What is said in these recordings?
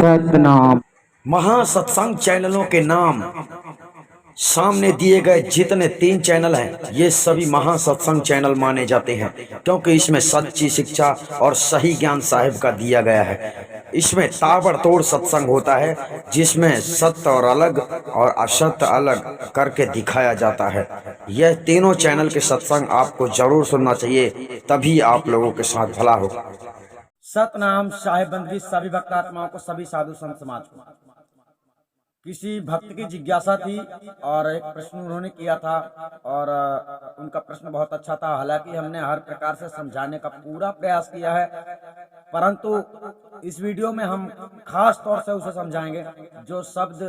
सतनाम। महासत्संग चैनलों के नाम सामने दिए गए जितने 3 चैनल हैं, ये सभी महासत्संग चैनल माने जाते हैं, क्योंकि इसमें सच्ची शिक्षा और सही ज्ञान साहिब का दिया गया है। इसमें ताबड़तोड़ सत्संग होता है, जिसमें सत्य और अलग और असत्य अलग करके दिखाया जाता है। यह तीनों चैनल के सत्संग आपको जरूर सुनना चाहिए, तभी आप लोगों के साथ भला हो। सतनाम। साहिब बंदगी सभी भक्तात्माओं को, सभी साधु संत समाज को। किसी भक्त की जिज्ञासा थी और एक प्रश्न उन्होंने किया था और उनका प्रश्न बहुत अच्छा था। हालांकि हमने हर प्रकार से समझाने का पूरा प्रयास किया है, परंतु इस वीडियो में हम खास तौर से उसे समझाएंगे जो शब्द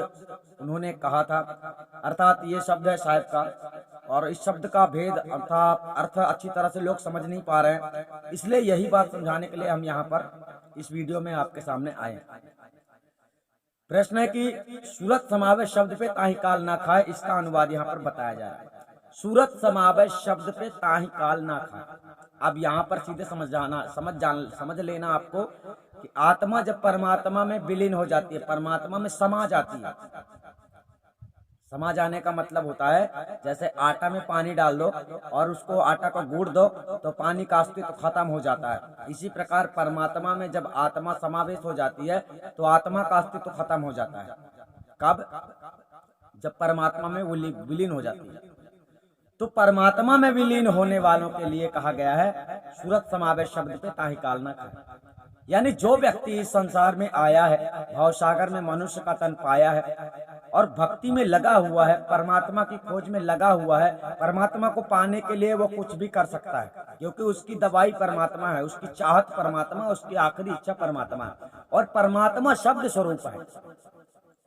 उन्होंने कहा था। अर्थात ये शब्द है साहिब का, और इस शब्द का भेद अर्थात अर्थ अच्छी तरह से लोग समझ नहीं पा रहे हैं, इसलिए यही बात समझाने के लिए हम यहाँ पर इस वीडियो में आपके सामने आए। प्रश्न है कि सूरत समावेश शब्द पे ताही काल ना खाए, इसका अनुवाद यहाँ पर बताया जा रहा है। सूरत समावेश शब्द पे ताही काल ना खाए। अब यहाँ पर सीधे समझ लेना आपको कि आत्मा जब परमात्मा में विलीन हो जाती है, परमात्मा में समा जाती है। समा जाने का मतलब होता है जैसे आटा में पानी डाल दो और उसको आटा को गूंद दो तो पानी का अस्तित्व खत्म हो जाता है। इसी प्रकार परमात्मा में जब आत्मा समावेश हो जाती है तो आत्मा का अस्तित्व खत्म हो जाता है। कब? जब परमात्मा में वो विलीन हो जाती है। तो परमात्मा में विलीन होने वालों के लिए कहा गया है सूरत समावेश शब्द पे ताही काल ना खाए। यानी जो व्यक्ति इस संसार में आया है, भवसागर में मनुष्य का तन पाया है और भक्ति में लगा हुआ है, परमात्मा की खोज में लगा हुआ है, परमात्मा को पाने के लिए वो कुछ भी कर सकता है, क्योंकि उसकी दवाई परमात्मा है, उसकी चाहत परमात्मा, उसकी आखिरी इच्छा परमात्मा है और परमात्मा शब्द स्वरूप है।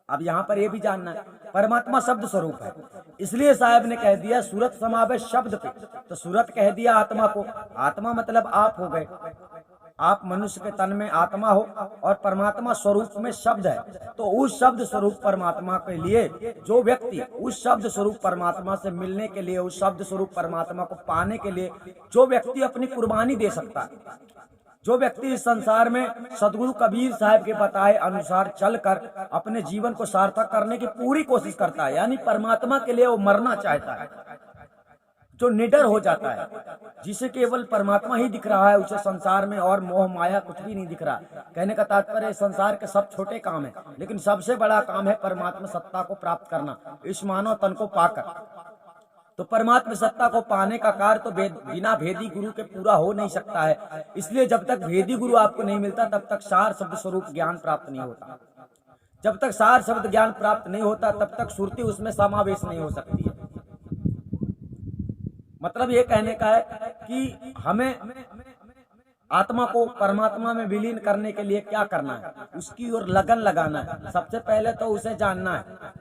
अब यहाँ पर ये भी जानना है परमात्मा शब्द स्वरूप है, इसलिए साहब ने कह दिया सूरत समावेश शब्द पे। तो सूरत कह दिया आत्मा को, आत्मा मतलब आप हो गए, आप मनुष्य के तन में आत्मा हो और परमात्मा स्वरूप में शब्द है। तो उस शब्द स्वरूप परमात्मा के लिए जो व्यक्ति उस शब्द स्वरूप परमात्मा से मिलने के लिए, उस शब्द स्वरूप परमात्मा को पाने के लिए जो व्यक्ति अपनी कुर्बानी दे सकता है, जो व्यक्ति इस संसार में सदगुरु कबीर साहब के बताए अनुसार चलकर अपने जीवन को सार्थक करने की पूरी कोशिश करता है, यानी परमात्मा के लिए वो मरना चाहता है, जो निडर हो जाता है, जिसे केवल परमात्मा ही दिख रहा है, उसे संसार में और मोह माया कुछ भी नहीं दिख रहा। कहने का तात्पर्य संसार के सब छोटे काम है, लेकिन सबसे बड़ा काम है परमात्मा सत्ता को प्राप्त करना इस मानव तन को पाकर। तो परमात्मा सत्ता को पाने का कार्य तो बिना भेदी गुरु के पूरा हो नहीं सकता है। इसलिए जब तक भेदी गुरु आपको नहीं मिलता तब तक सार शब्द स्वरूप ज्ञान प्राप्त नहीं होता। जब तक सार शब्द ज्ञान प्राप्त नहीं होता तब तक सुरती उसमें समावेश नहीं हो सकती है। मतलब ये कहने का है कि हमें आत्मा को परमात्मा में विलीन करने के लिए क्या करना है, उसकी ओर लगन लगाना है। सबसे पहले तो उसे जानना है।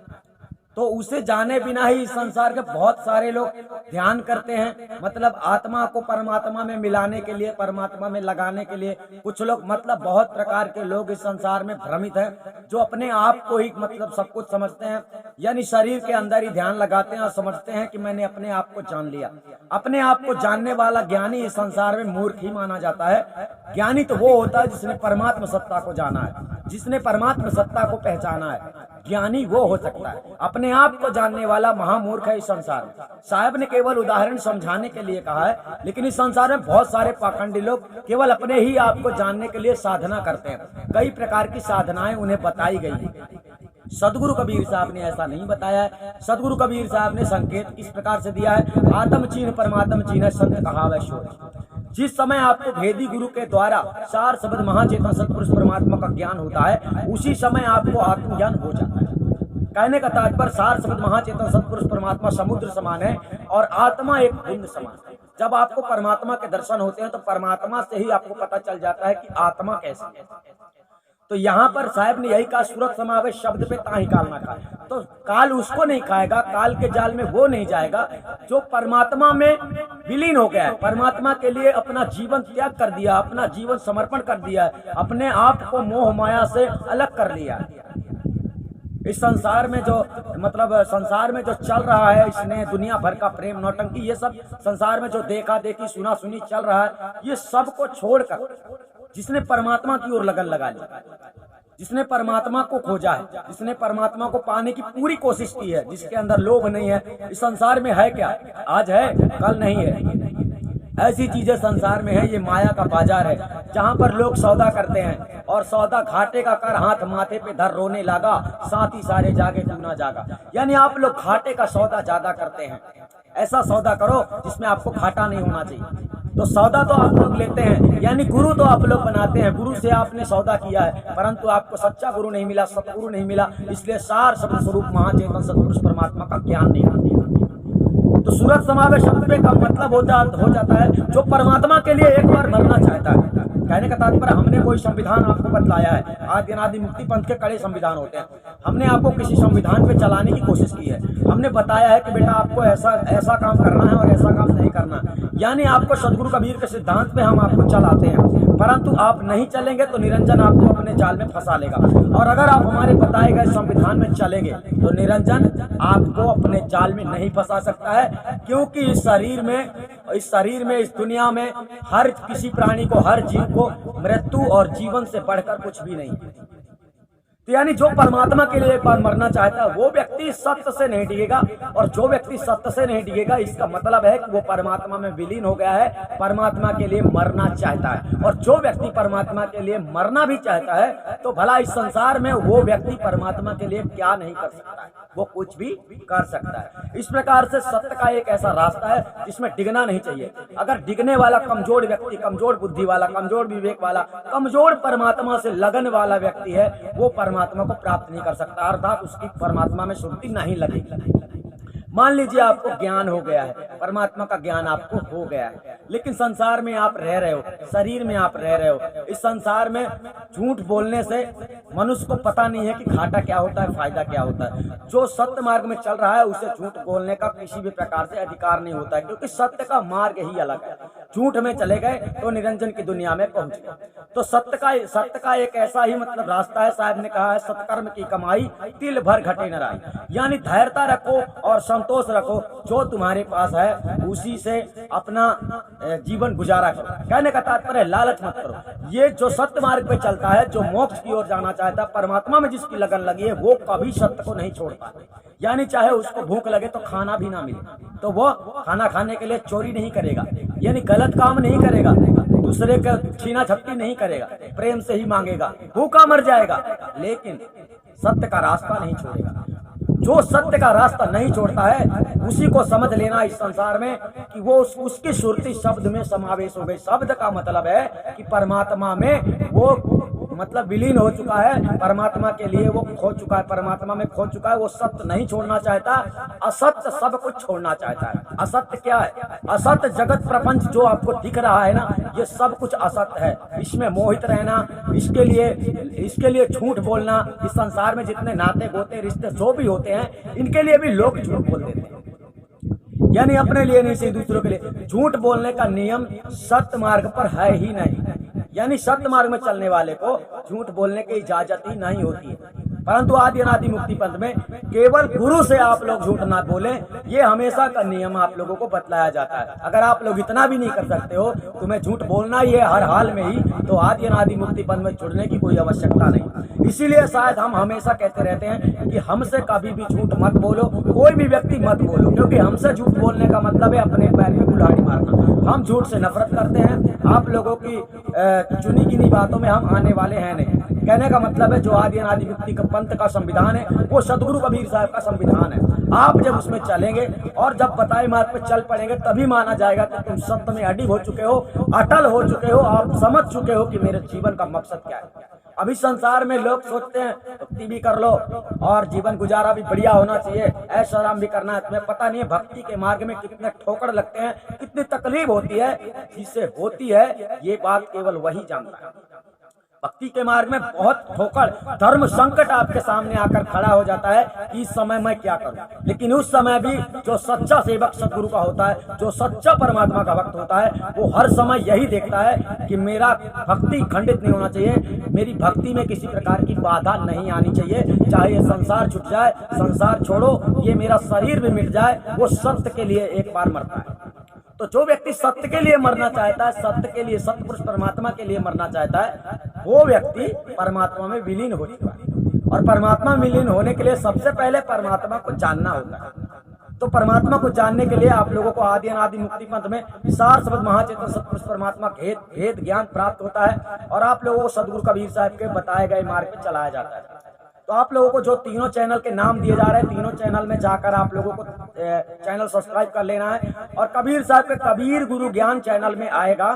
तो उसे जाने बिना ही इस संसार के बहुत सारे लोग ध्यान करते हैं, मतलब आत्मा को परमात्मा में मिलाने के लिए, परमात्मा में लगाने के लिए। कुछ लोग मतलब बहुत प्रकार के लोग इस संसार में भ्रमित हैं, जो अपने आप को ही मतलब सब कुछ समझते हैं, यानी शरीर के अंदर ही ध्यान लगाते हैं और समझते हैं कि मैंने अपने आप को जान लिया। अपने आप को जानने वाला ज्ञानी इस संसार में मूर्ख ही माना जाता है। ज्ञानी तो वो होता है जिसने परमात्मा सत्ता को जाना है, जिसने परमात्मा सत्ता को पहचाना है। ज्ञानी वो हो सकता है। अपने आप को जानने वाला महामूर्ख है इस संसार में। साहब ने केवल उदाहरण समझाने के लिए कहा है, लेकिन इस संसार में बहुत सारे पाखंडी लोग केवल अपने ही आप को जानने के लिए साधना करते हैं। कई प्रकार की साधनाएं उन्हें बताई गई है। सदगुरु कबीर साहब ने ऐसा नहीं बताया है। सदगुरु कबीर साहब ने संकेत इस प्रकार से दिया है, आत्म चीन परमात्म चीन संत कहावत शोर। जिस समय आपको भेदी गुरु के द्वारा सार शब्द महाचेतन सतपुरुष परमात्मा का ज्ञान होता है, उसी समय आपको आत्मज्ञान हो जाता है। कहने का तात्पर्य सार शब्द महाचेतन सतपुरुष परमात्मा समुद्र समान है और आत्मा एक बूंद समान है। जब आपको परमात्मा के दर्शन होते हैं तो परमात्मा से ही आपको पता चल जाता है कि आत्मा कैसी है। तो यहाँ पर साहब ने यही कहा सूरत समावेश शब्द पे ताही काल ना खाए। तो काल उसको नहीं खाएगा, काल के जाल में वो नहीं जाएगा जो परमात्मा में विलीन हो गया है, परमात्मा के लिए अपना जीवन त्याग कर दिया, अपना जीवन समर्पण कर दिया, अपने आप को मोह माया से अलग कर लिया। इस संसार में जो मतलब संसार में जो चल रहा है, इसने दुनिया भर का प्रेम नौटंकी, ये सब संसार में जो देखा देखी सुना सुनी चल रहा है, ये सब को छोड़कर जिसने परमात्मा की ओर लगन लगा ली, जिसने परमात्मा को खोजा है, जिसने परमात्मा को पाने की पूरी कोशिश की है, जिसके अंदर लोभ नहीं है। इस संसार में है क्या? आज है, कल नहीं है। ऐसी चीजें संसार में है। ये माया का बाजार है, जहाँ पर लोग सौदा करते हैं और सौदा घाटे का कर हाथ माथे पे धर रोने लगा, साथ ही सारे जागे तू ना जागा। यानी आप लोग घाटे का सौदा ज्यादा करते हैं। ऐसा सौदा करो जिसमें आपको घाटा नहीं होना चाहिए। तो सौदा तो आप लोग लेते हैं, यानी गुरु तो आप लोग बनाते हैं। गुरु से आपने सौदा किया है, परंतु आपको सच्चा गुरु नहीं मिला, सतगुरु नहीं मिला। इसलिए सार शब्द स्वरूप महाचेतन सतपुरुष परमात्मा का ज्ञान नहीं मिला। तो सूरत समावेश शब्द का मतलब हो जाता है जो परमात्मा के लिए एक बार मरना चाहता है। कहने का तात्पर्य, हमने कोई संविधान आपको बतलाया है। आदि अनादि मुक्ति पंथ के कड़े संविधान होते हैं। हमने आपको किसी संविधान पे चलाने की कोशिश की है। हमने बताया है कि बेटा आपको ऐसा काम करना है और ऐसा काम नहीं करना। यानी आपको सदगुरु कबीर के सिद्धांत पे हम आपको चलाते हैं, परंतु आप नहीं चलेंगे तो निरंजन आपको अपने जाल में फंसा लेगा। और अगर आप हमारे बताए गए संविधान में चलेंगे तो निरंजन आपको अपने जाल में नहीं फंसा सकता है, क्योंकि इस शरीर में इस दुनिया में हर किसी प्राणी को, हर जीव को मृत्यु और जीवन से बढ़कर कुछ भी नहीं। तो यानी जो परमात्मा के लिए एक बार मरना चाहता है वो व्यक्ति सत्य से नहीं डिगेगा, और जो व्यक्ति सत्य से नहीं डिगेगा इसका मतलब है कि वो परमात्मा में विलीन हो गया है, परमात्मा के लिए मरना चाहता है। और जो व्यक्ति परमात्मा के लिए मरना भी चाहता है तो भला इस संसार में वो व्यक्ति परमात्मा के लिए क्या नहीं कर सकता है? वो कुछ भी कर सकता है। इस प्रकार से सत्य का एक ऐसा रास्ता है जिसमें डिगना नहीं चाहिए। अगर डिगने वाला कमजोर व्यक्ति, कमजोर बुद्धि वाला, कमजोर विवेक वाला, कमजोर परमात्मा से लगन वाला व्यक्ति है, वो परमात्मा को प्राप्त नहीं कर सकता, अर्थात उसकी परमात्मा में सुरती नहीं लगेगी। मान लीजिए आपको ज्ञान हो गया है, परमात्मा का ज्ञान आपको हो गया है, लेकिन संसार में आप रह रहे हो, शरीर में आप रह रहे हो। इस संसार में झूठ बोलने से मनुष्य को पता नहीं है कि घाटा क्या होता है, फायदा क्या होता है। जो सत्य मार्ग में चल रहा है उसे झूठ बोलने का किसी भी प्रकार से अधिकार नहीं होता है, क्योंकि सत्य का मार्ग ही अलग है। झूठ में चले गए तो निरंजन की दुनिया में पहुंच गए। तो सत्य का एक ऐसा ही मतलब रास्ता है। साहब ने कहा है, सत्कर्म की कमाई तिल भर घटे न राई। यानी धैर्यता रखो और संतोष रखो, जो तुम्हारे पास है उसी से अपना जीवन गुजारा करो। कहने का तात्पर्य, लालच मत करो। ये जो सत्य मार्ग पे चलता है, जो मोक्ष की ओर जाना चाहता है, परमात्मा में जिसकी लगन लगी है, वो कभी सत्य को नहीं छोड़ता। यानी चाहे उसको भूख लगे तो खाना भी ना मिले तो वो खाना खाने के लिए चोरी नहीं करेगा, यानी गलत काम नहीं करेगा, दूसरे का छीना झपटी नहीं करेगा, प्रेम से ही मांगेगा, भूखा मर जाएगा, लेकिन सत्य का रास्ता नहीं छोड़ेगा। जो सत्य का रास्ता नहीं छोड़ता है उसी को समझ लेना इस संसार में कि वो उसकी सुरती शब्द में समावेश हो गई। शब्द का मतलब है कि परमात्मा में वो मतलब विलीन हो चुका है, परमात्मा के लिए वो खो चुका है, परमात्मा में खो चुका है। वो सत्य नहीं छोड़ना चाहता, असत्य सब कुछ छोड़ना चाहता है। असत्य क्या है? असत्य जगत प्रपंच जो आपको दिख रहा है ना, ये सब कुछ असत्य है। इसमें मोहित रहना, इसके लिए झूठ बोलना, इस संसार में जितने नाते गोते रिश्ते जो भी होते हैं, इनके लिए भी लोग झूठ बोल देते हैं। यानी अपने लिए नहीं, सिर्फ दूसरों के लिए। झूठ बोलने का नियम सत्य मार्ग पर है ही नहीं। यानी सत्य मार्ग में चलने वाले को झूठ बोलने की इजाजत ही नहीं होती है। परंतु आदि अनादि मुक्ति पंथ में केवल गुरु से आप लोग झूठ ना बोले, ये हमेशा का नियम आप लोगों को बतलाया जाता है। अगर आप लोग इतना भी नहीं कर सकते हो, तुम्हें झूठ बोलना ही है हर हाल में ही, तो आदि अनादि मुक्ति पंथ में जुड़ने की कोई आवश्यकता नहीं। इसीलिए शायद हम हमेशा कहते रहते हैं कि हमसे कभी भी झूठ मत बोलो, कोई भी व्यक्ति मत बोलो, क्योंकि हमसे झूठ बोलने का मतलब है अपने पैर में कुल्हाड़ी मारना। हम झूठ से नफरत करते हैं। आप लोगों की चुनी गिनी बातों में हम आने वाले हैं नहीं। कहने का मतलब है, जो आदि अनादि मुक्ति का पंथ का संविधान है वो सदगुरु कबीर साहब का संविधान है। आप जब उसमें चलेंगे और जब बताए मार्ग पे चल पड़ेंगे, तभी माना जाएगा कि तुम सत्य में अडिग हो चुके हो, अटल हो चुके हो, आप समझ चुके हो कि मेरे जीवन का मकसद क्या है। अभी संसार में लोग सोचते हैं भक्ति भी कर लो और जीवन गुजारा भी बढ़िया होना चाहिए, ऐश आराम भी करना है। तुम्हें पता नहीं है भक्ति के मार्ग में कितने ठोकर लगते हैं, कितनी तकलीफ होती है। जिससे होती है ये बात केवल वही जानता है। भक्ति के मार्ग में बहुत ठोकर, धर्म संकट आपके सामने आकर खड़ा हो जाता है कि इस समय मैं क्या करूं। लेकिन उस समय भी जो सच्चा सेवक सदगुरु का होता है, जो सच्चा परमात्मा का भक्त होता है, वो हर समय यही देखता है कि मेरा भक्ति खंडित नहीं होना चाहिए, मेरी भक्ति में किसी प्रकार की बाधा नहीं आनी चाहिए। चाहे ये संसार छूट जाए, संसार छोड़ो, ये मेरा शरीर भी मिट जाए, वो सत्य के लिए एक बार मरता है। तो जो व्यक्ति सत्य के लिए मरना चाहता है, सत्य के लिए, सत्य पुरुष परमात्मा के लिए मरना चाहता है, वो व्यक्ति परमात्मा में विलीन हो चुका है। और परमात्मा में विलीन होने के लिए सबसे पहले परमात्मा को जानना होता है। तो परमात्मा को जानने के लिए आप लोगों को आदि अनादि मुक्ति पंथ में सार शब्द महाचेतन सत्पुरुष परमात्मा भेद ज्ञान प्राप्त होता है और आप लोगों को सदगुरु कबीर साहब के बताए गए मार्ग पे चलाया जाता है। तो आप लोगों को जो तीनों चैनल के नाम दिए जा रहे हैं, तीनों चैनल में जाकर आप लोगों को चैनल सब्सक्राइब कर लेना है। और कबीर साहब के कबीर गुरु ज्ञान चैनल में आएगा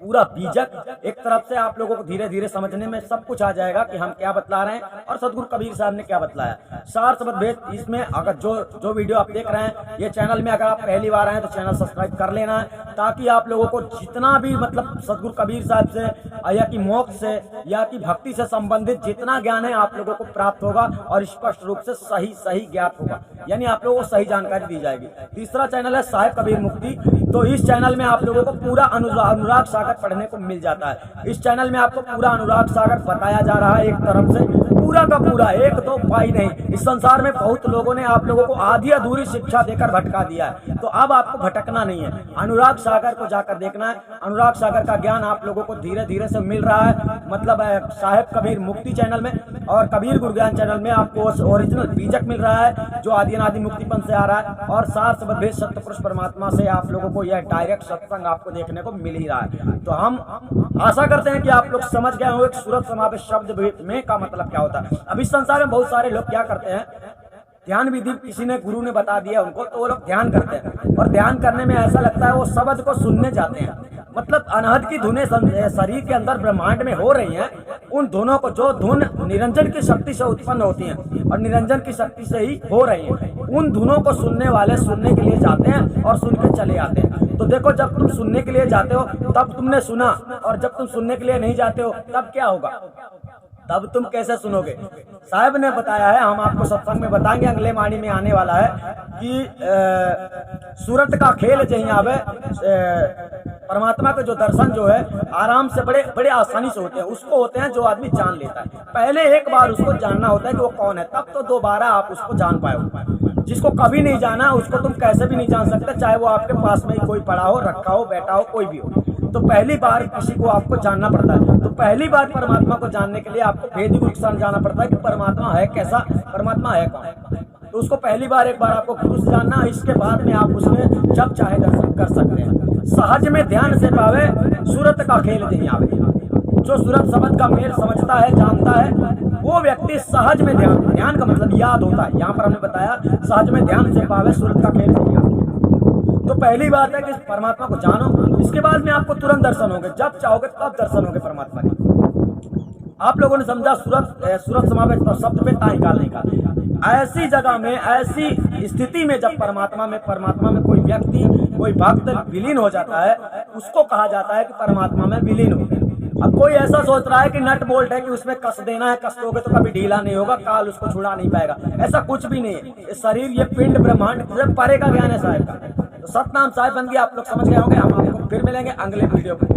पूरा बीजक, एक तरफ से आप लोगों को धीरे धीरे समझने में सब कुछ आ जाएगा कि हम क्या बतला रहे हैं और सदगुरु कबीर साहब ने क्या बतलाया। सार शब्द भेद, इसमें अगर जो वीडियो आप देख रहे हैं ये चैनल में अगर आप पहली बार आए तो चैनल सब्सक्राइब कर लेना है, ताकि आप लोगों को जितना भी मतलब सदगुरु कबीर साहब से या कि मोक्ष से या कि भक्ति से संबंधित जितना ज्ञान है आप लोगों को प्राप्त होगा और स्पष्ट रूप से सही ज्ञात होगा, यानी आप लोगों को सही जानकारी दी जाएगी। तीसरा चैनल है साहेब कबीर मुक्ति। तो इस चैनल में आप लोगों को पूरा अनुराग सागर पढ़ने को मिल जाता है। इस चैनल में आपको पूरा अनुराग सागर बताया जा रहा है, एक तरफ से पूरा का पूरा, एक दो पाई नहीं। इस संसार में बहुत लोगों ने आप लोगों को आधी अधूरी शिक्षा देकर भटका दिया है, तो अब आपको भटकना नहीं है, अनुराग सागर को जाकर देखना है। अनुराग सागर का ज्ञान आप लोगों को धीरे धीरे से मिल रहा है, मतलब साहेब कबीर मुक्ति चैनल में और कबीर गुरु ज्ञान चैनल में आपको ओरिजिनल बीजक मिल रहा है जो आदि अनादि मुक्ति पंथ से आ रहा है। और सार शब्द भेद सत्यपुरुष परमात्मा से आप लोगों को यह डायरेक्ट सत्संग आपको देखने को मिल ही रहा है। तो हम आशा करते हैं कि आप लोग समझ गए होंगे कि सूरत समावेश शब्द में का मतलब क्या होता है। अब इस संसार में बहुत सारे लोग क्या करते हैं, ध्यान विधि किसी ने गुरु ने बता दिया उनको, तो वो लोग ध्यान करते हैं और ध्यान करने में ऐसा लगता है वो शब्द को सुनने जाते हैं, मतलब अनहद की धुनें शरीर के अंदर ब्रह्मांड में हो रही हैं, उन धुनों को जो धुन निरंजन की शक्ति से उत्पन्न होती हैं और निरंजन की शक्ति से ही हो रही हैं, उन धुनों को सुनने वाले सुनने के लिए जाते हैं और सुन के चले आते हैं। तो देखो, जब तुम सुनने के लिए जाते हो तब तुमने सुना, और जब तुम सुनने के लिए नहीं जाते हो तब क्या होगा, तब तुम कैसे सुनोगे। साहब ने बताया है, हम आपको सत्संग में बताएंगे, अगले वाणी में आने वाला है कि सूरत का खेल जहीं आवे, परमात्मा के जो दर्शन जो है आराम से बड़े आसानी से होते हैं, उसको होते हैं जो आदमी जान लेता है। पहले एक बार उसको जानना होता है कि वो कौन है, तब तो दोबारा आप उसको जान पाओगे। जिसको कभी नहीं जाना उसको तुम कैसे भी नहीं जान सकते, चाहे वो आपके पास में ही कोई पड़ा हो, रखा हो, बैठा हो, कोई भी हो। तो पहली बार किसी को आपको जानना पड़ता है। तो पहली बार परमात्मा को जानने के लिए आपको भेदी गुरु के साथ जाना पड़ता है कि परमात्मा है कैसा, परमात्मा है कौन। तो उसको पहली बार एक बार आपको गुरु से जानना, इसके बाद में आप उसमें जब चाहे दर्शन कर सकते हैं। सहज में ध्यान से पावे सूरत का खेल नहीं आवे। जो सूरत शब्द का मेल समझता है, जानता है, वो व्यक्ति सहज में ध्यान का मतलब याद होता है। यहाँ पर हमने बताया सहज में ध्यान से पावे सूरत का खेल नहीं आवे। तो पहली बात है कि परमात्मा को जानो, इसके बाद में आपको तुरंत दर्शन होंगे, जब चाहोगे तब दर्शन होंगे परमात्मा के। आप लोगों ने समझा सूरत समावेश तो शब्द पे ता निकालने का। ऐसी जगह में, ऐसी स्थिति में जब परमात्मा में कोई व्यक्ति, कोई भक्त विलीन हो जाता है, उसको कहा जाता है कि परमात्मा में विलीन हो गया। अब कोई ऐसा सोच रहा है कि नट बोल्ट है कि उसमें कस देना है, कस दोगे तो कभी ढीला नहीं होगा, काल उसको छुड़ा नहीं पाएगा, ऐसा कुछ भी नहीं है। ये शरीर, ये पिंड ब्रह्मांड से परे का ज्ञान है साहिब का। तो सतनाम साहिब बन गया, आप लोग समझ गए होंगे। हम आपको फिर मिलेंगे अगले वीडियो में।